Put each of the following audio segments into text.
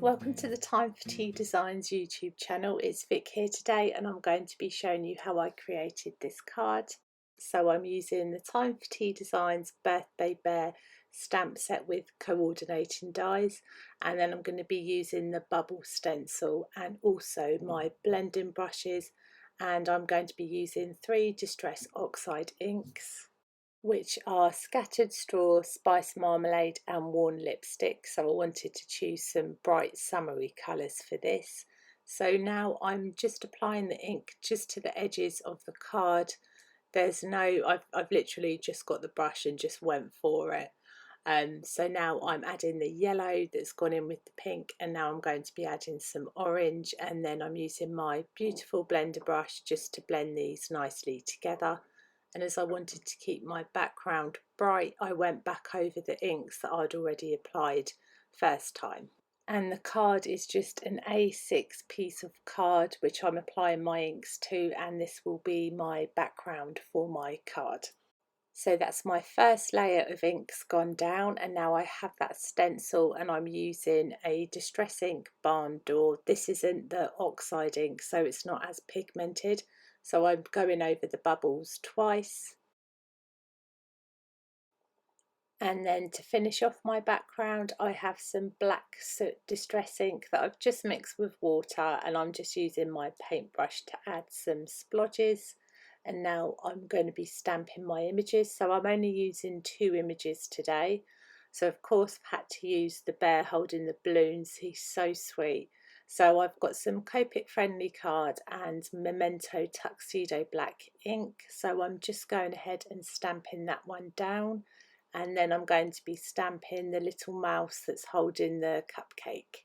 welcome to the Time for Tea Designs YouTube channel. It's Vic here today and I'm going to be showing you how I created this card. So I'm using the Time for Tea Designs Birthday Bear stamp set with coordinating dies, and then I'm going to be using the bubble stencil and also my blending brushes, and I'm going to be using 3 Distress Oxide inks, which are Scattered Straw, Spice Marmalade and Worn Lipstick. So I wanted to choose some bright summery colours for this. So now I'm just applying the ink just to the edges of the card. There's no, I've literally just got the brush and just went for it. So now I'm adding the yellow that's gone in with the pink, and now I'm going to be adding some orange, and then I'm using my beautiful blender brush just to blend these nicely together. And as I wanted to keep my background bright, I went back over the inks that I'd already applied first time. And the card is just an A6 piece of card which I'm applying my inks to, and this will be my background for my card. So that's my first layer of inks gone down, and now I have that stencil and I'm using a Distress Ink Barn Door. This isn't the oxide ink, so it's not as pigmented. So I'm going over the bubbles twice. And then to finish off my background, I have some black Distress ink that I've just mixed with water, and I'm just using my paintbrush to add some splodges. And now I'm going to be stamping my images. So I'm only using 2 images today. So of course I've had to use the bear holding the balloons. He's so sweet. So I've got some Copic friendly card and Memento Tuxedo black ink. So I'm just going ahead and stamping that one down. And then I'm going to be stamping the little mouse that's holding the cupcake.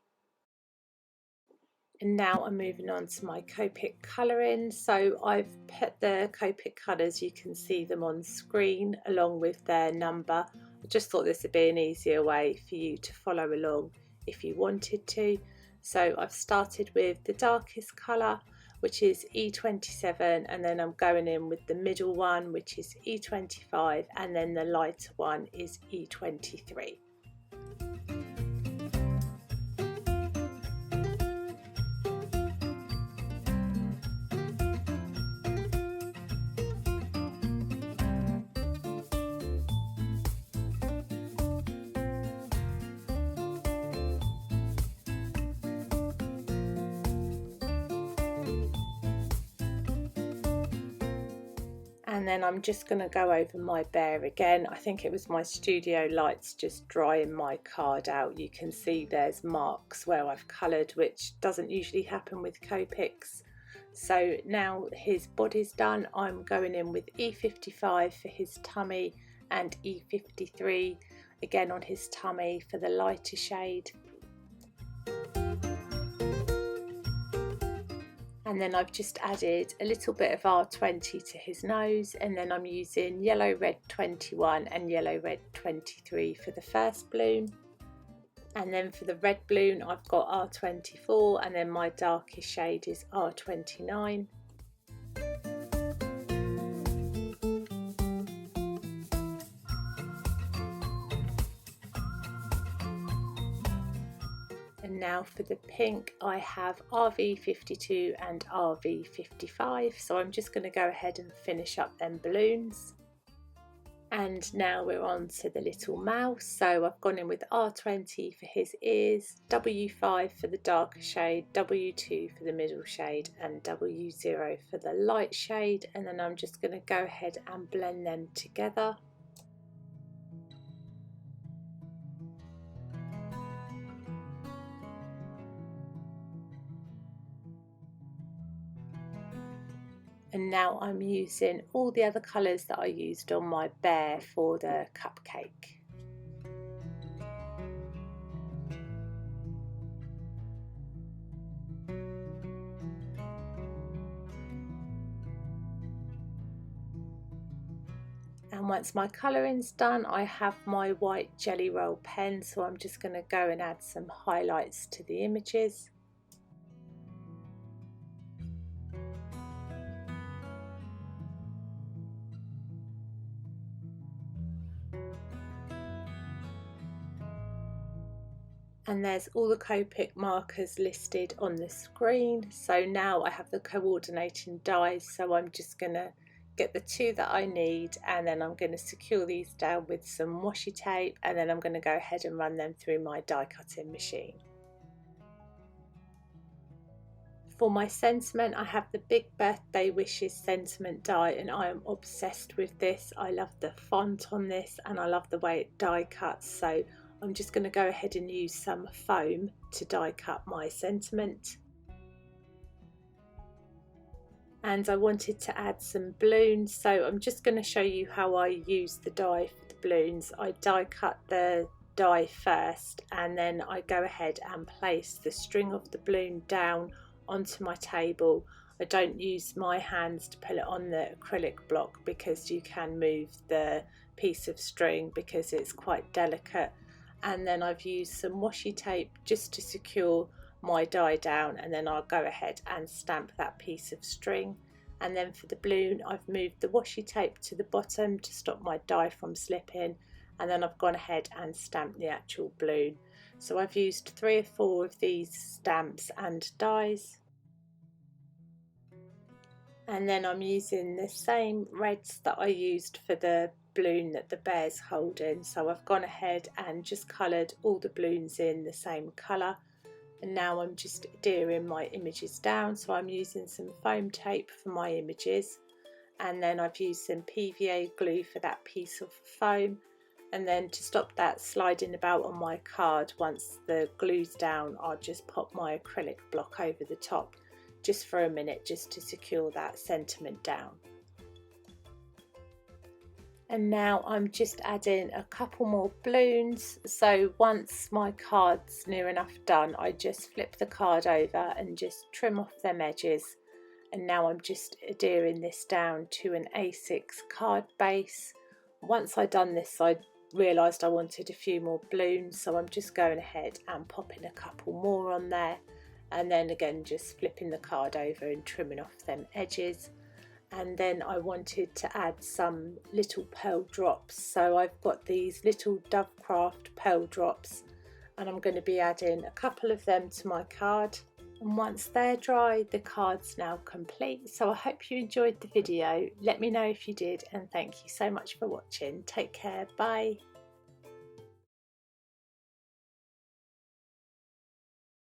And now I'm moving on to my Copic colouring. So I've put the Copic colours, you can see them on screen along with their number. I just thought this would be an easier way for you to follow along if you wanted to. So I've started with the darkest colour, which is E27, and then I'm going in with the middle one, which is E25, and then the lighter one is E23. And then I'm just going to go over my bear again. I think it was my studio lights just drying my card out. You can see there's marks where I've coloured, which doesn't usually happen with Copics. So now his body's done, I'm going in with E55 for his tummy and E53 again on his tummy for the lighter shade. And then I've just added a little bit of R20 to his nose, and then I'm using yellow red 21 and yellow red 23 for the first balloon. And then for the red balloon I've got R24, and then my darkest shade is R29. And now for the pink I have RV52 and RV55, so I'm just going to go ahead and finish up them balloons. And now we're on to the little mouse, so I've gone in with R20 for his ears, W5 for the darker shade, W2 for the middle shade and W0 for the light shade, and then I'm just going to go ahead and blend them together. And now I'm using all the other colours that I used on my bear for the cupcake. And once my colouring's done, I have my white Jelly Roll pen, so I'm just going to go and add some highlights to the images. And there's all the Copic markers listed on the screen. So now I have the coordinating dies, so I'm just going to get the two that I need, and then I'm going to secure these down with some washi tape, and then I'm going to go ahead and run them through my die cutting machine. For my sentiment, I have the Big Birthday Wishes sentiment die, and I am obsessed with this. I love the font on this and I love the way it die cuts, so I'm just going to go ahead and use some foam to die cut my sentiment. And I wanted to add some balloons, so I'm just going to show you how I use the die for the balloons. I die cut the die first, and then I go ahead and place the string of the balloon down onto my table. I don't use my hands to pull it on the acrylic block because you can move the piece of string because it's quite delicate. And then I've used some washi tape just to secure my die down, and then I'll go ahead and stamp that piece of string. And then for the balloon, I've moved the washi tape to the bottom to stop my die from slipping, and then I've gone ahead and stamped the actual balloon. So I've used 3 or 4 of these stamps and dies. And then I'm using the same reds that I used for the balloon that the bear's holding. So I've gone ahead and just coloured all the balloons in the same colour. And now I'm just adhering my images down. So I'm using some foam tape for my images. And then I've used some PVA glue for that piece of foam. And then to stop that sliding about on my card, once the glue's down, I'll just pop my acrylic block over the top just for a minute, just to secure that sentiment down. And now I'm just adding a couple more balloons. So once my card's near enough done, I just flip the card over and just trim off them edges. And now I'm just adhering this down to an A6 card base. Once I'd done this, I realised I wanted a few more balloons, so I'm just going ahead and popping a couple more on there. And then again just flipping the card over and trimming off them edges. And then I wanted to add some little pearl drops, so I've got these little Dovecraft pearl drops, and I'm going to be adding a couple of them to my card. And once they're dry, the card's now complete. So I hope you enjoyed the video. Let me know if you did, and thank you so much for watching. Take care, bye.